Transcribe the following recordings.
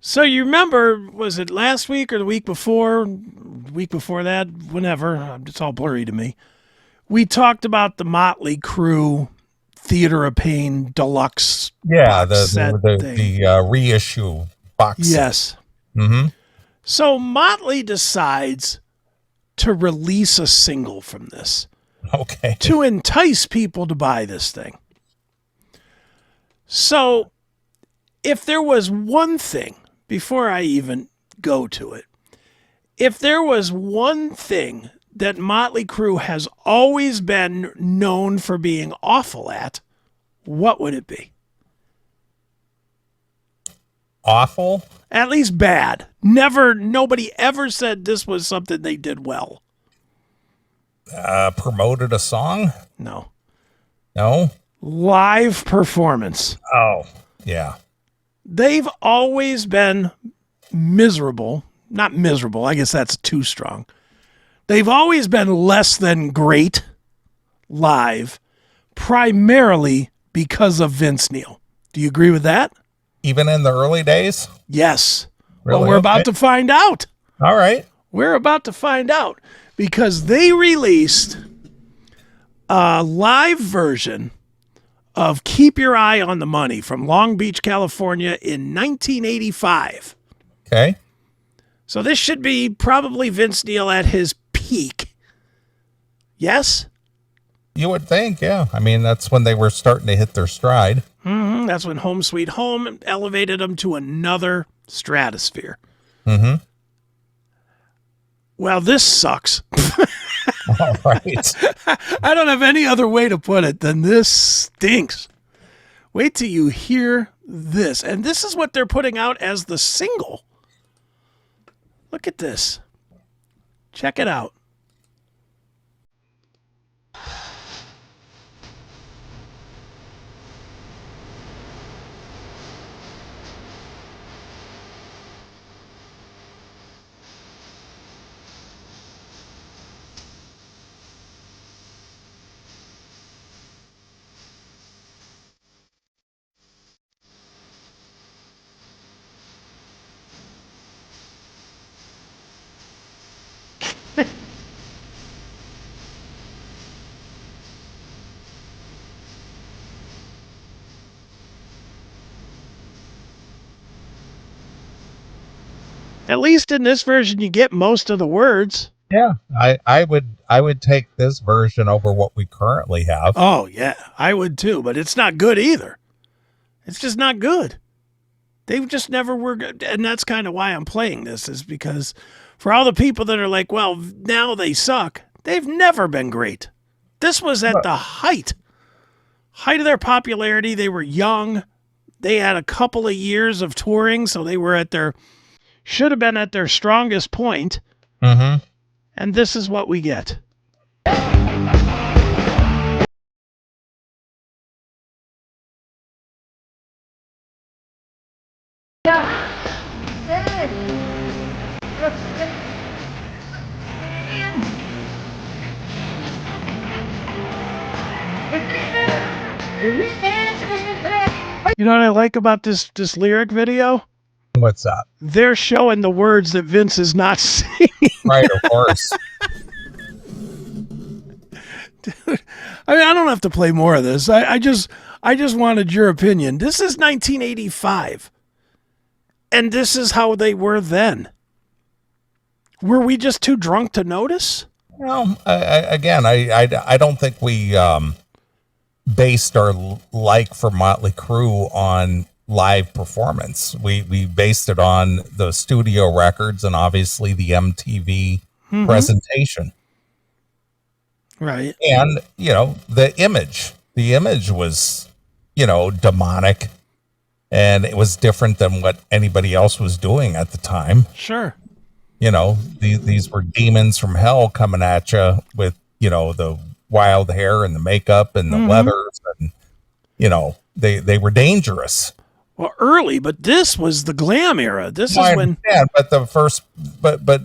So you remember, was it last week or the week before? Week before that, whenever. It's all blurry to me. We talked about the Motley Crue Theater of Pain Deluxe Yeah, box the set the the, thing. the reissue box set. Yes. Mm-hmm. So Motley decides to release a single from this Okay. to entice people to buy this thing. So if there was one thing, before I even go to it, if there was one thing that Motley Crue has always been known for being awful at, what would it be? Awful. At least bad. Nobody ever said this was something they did well. Promoted a song? No. No. Live performance. Oh, yeah. They've always been miserable. Not miserable, I guess that's too strong. They've always been less than great live, primarily because of Vince Neil. Do you agree with that? Even in the early days? Yes. Really? Well, we're about Okay. to find out. All right. We're about to find out because they released a live version of Keep Your Eye on the Money from Long Beach, California in 1985. Okay. So this should be probably Vince Neil at his peak. Yes? You would think, yeah. I mean, that's when they were starting to hit their stride. That's when Home Sweet Home elevated them to another stratosphere. Mm-hmm. Well, this sucks. All right. I don't have any other way to put it than this stinks. Wait till you hear this. And this is what they're putting out as the single. Look at this. Check it out. At least in this version, you get most of the words. Yeah. I would take this version over what we currently have. Oh, yeah, I would too, but it's not good either. It's just not good. They just never were good. And that's kind of why I'm playing this, is because for all the people that are like, well, now they suck, they've never been great. This was at the height of their popularity. They were young. They had a couple of years of touring, so they were should have been at their strongest point. Mm-hmm. And this is what we get. You know what I like about this lyric video? What's that? They're showing the words that Vince is not singing. Right, of course. Dude, I mean, I don't have to play more of this. I just wanted your opinion. This is 1985. And this is how they were then. Were we just too drunk to notice? Well, I don't think we based our like for Motley Crue on live performance. We based it on the studio records and obviously the MTV presentation. Right. And, the image. The image was, demonic. And it was different than what anybody else was doing at the time. Sure. These were demons from hell coming at you with, the wild hair and the makeup and the leathers. And, they were dangerous. Well, early, but this was the glam era. This is when. Yeah, but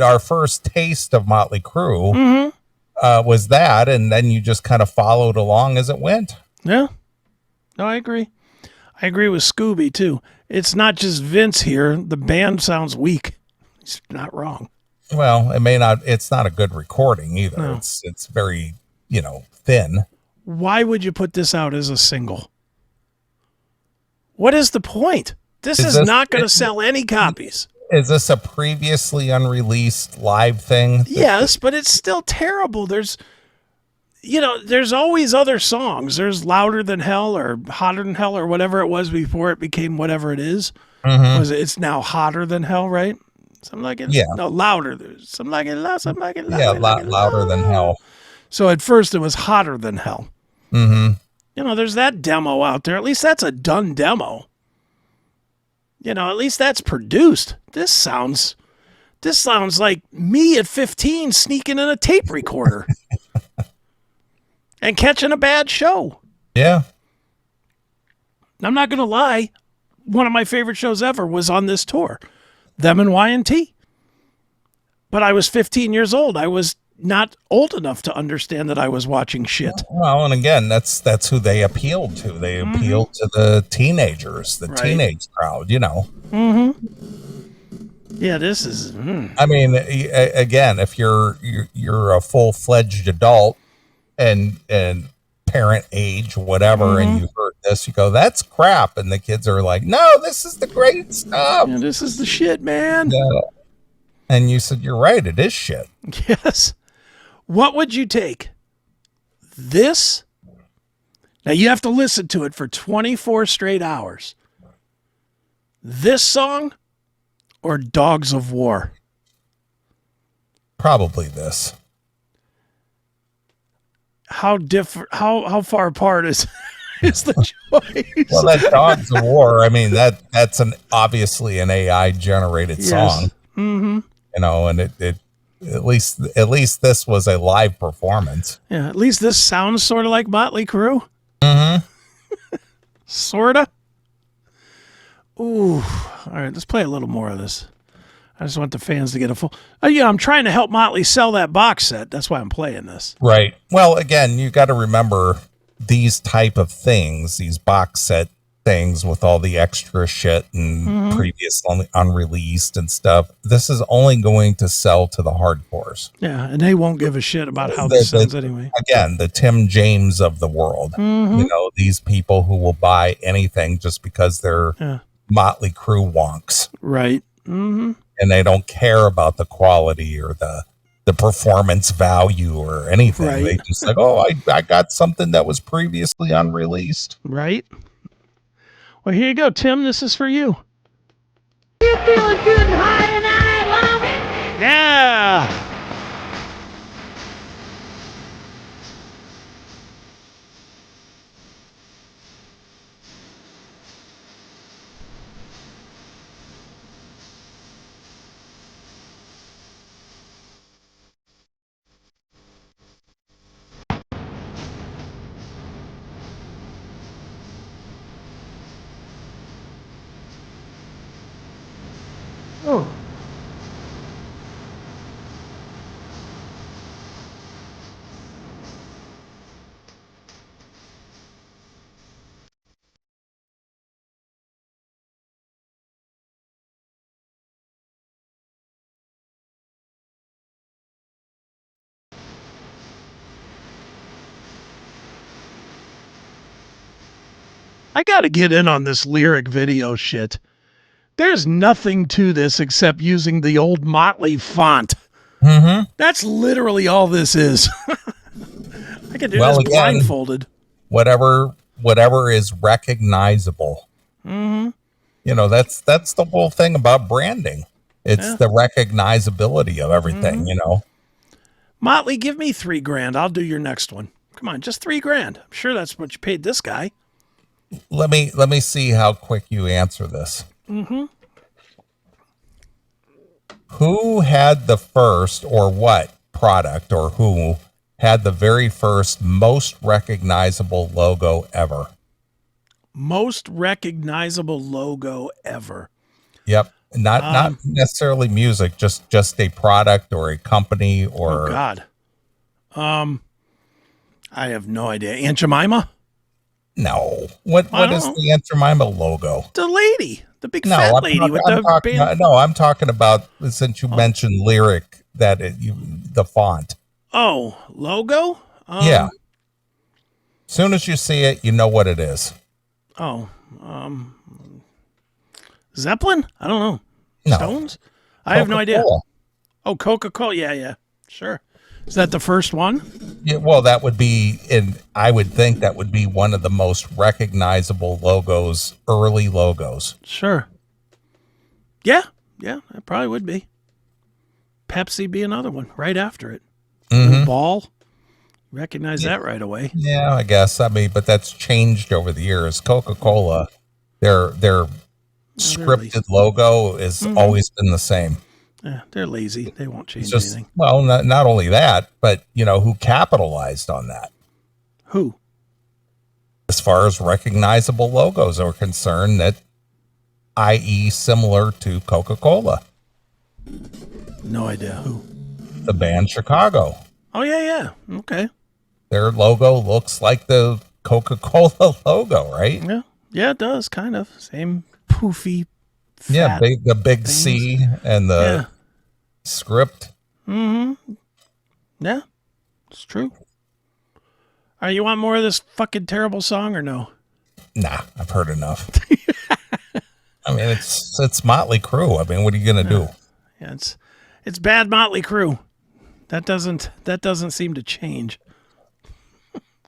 our first taste of Motley Crue was that, and then you just kind of followed along as it went. Yeah. No, I agree. I agree with Scooby too. It's not just Vince here. The band sounds weak. He's not wrong. Well, it may not. It's not a good recording either. No. It's very thin. Why would you put this out as a single? What is the point? This is not going to sell any copies. Is this a previously unreleased live thing? Yes, but it's still terrible. There's always other songs. There's Louder Than Hell or Hotter Than Hell or whatever it was before it became whatever it is. Mm-hmm. It's now Hotter Than Hell, right? Something like it. Yeah. No, louder. Something like it. Something like it. Yeah, Louder Than Hell. So at first it was Hotter Than Hell. Mm-hmm. There's that demo out there. At least that's a done demo. At least that's produced. This sounds like me at 15 sneaking in a tape recorder and catching a bad show. Yeah. I'm not going to lie. One of my favorite shows ever was on this tour, them and Y&T. But I was 15 years old. I was not old enough to understand that I was watching shit. Well, and again, that's who they appealed to. They appealed to the teenagers, the teenage crowd, Mm-hmm. Yeah, this is. I mean, again, if you're a full-fledged adult and parent age, whatever, and you heard this, you go, "That's crap," and the kids are like, "No, this is the great stuff. Yeah, this is the shit, man." Yeah. And you said, "You're right. It is shit." Yes. What would you take? This? Now you have to listen to it for 24 straight hours. This song or Dogs of War? Probably this. How how far apart is the choice? Well, that Dogs of War, I mean, that's obviously an AI generated song. Mm-hmm. And it at least this was a live performance. Yeah, at least this sounds sort of like Motley Crue. Mm-hmm. Sorta. Ooh. All right, let's play a little more of this. I just want the fans to get a full. I'm trying to help Motley sell that box set. That's why I'm playing this. Right. Well, again, you got to remember these type of things, these box set things with all the extra shit and previous unreleased and stuff. This is only going to sell to the hardcores. Yeah, and they won't give a shit about how this sounds anyway. Again, the Tim James of the world. These people who will buy anything just because they're Motley Crue wonks. Right. Mm-hmm. And they don't care about the quality or the performance value or anything. Right. They just like, oh, I got something that was previously unreleased. Right. Well, here you go, Tim. This is for you. You feeling good and high tonight, Lovey? Yeah. Oh. I got to get in on this lyric video shit. There's nothing to this except using the old Motley font. Mm-hmm. That's literally all this is. I can do this blindfolded. Whatever is recognizable. Mm-hmm. That's the whole thing about branding. It's the recognizability of everything, Motley, give me $3,000. I'll do your next one. Come on, just $3,000. I'm sure that's what you paid this guy. Let me see how quick you answer this. Mm-hmm. Who had the first, or what product, or who had the very first most recognizable logo ever? Most recognizable logo ever. Yep. Not necessarily music, just a product or a company or. Oh God. I have no idea. Aunt Jemima? No. What I don't is know. the Aunt Jemima logo? The lady, the big No, fat I'm lady talking, with I'm the talking, band. no, I'm talking about, since you mentioned lyric, the font. Oh, logo? Yeah. Soon as you see it, you know what it is. Oh, Zeppelin? I don't know. No. Stones? I have no idea. Coca-Cola. Oh, Coca-Cola. Yeah. Sure. Is that the first one? Yeah, well, that would be, and I would think that would be one of the most recognizable logos, early logos. Sure. Yeah, it probably would be. Pepsi be another one right after it. Blue ball. Recognize that right away. Yeah, I guess. I mean, but that's changed over the years. Coca-Cola, their scripted logo has always been the same. Yeah, they're lazy. They won't It's change just, anything. well, not only that, but who capitalized on that Who? as far as recognizable logos are concerned, that i.e. similar to Coca-Cola, No idea. Who? the band Chicago. Oh, yeah. Okay. Their logo looks like the Coca-Cola logo, right? Yeah, it does, kind of. Same poofy, fat. Yeah, the big things. C and the script. Yeah, it's true. All right, you want more of this fucking terrible song or no? Nah, I've heard enough. I mean, it's Motley Crue. I mean, what are you gonna do? Yeah, it's bad Motley Crue. That doesn't seem to change.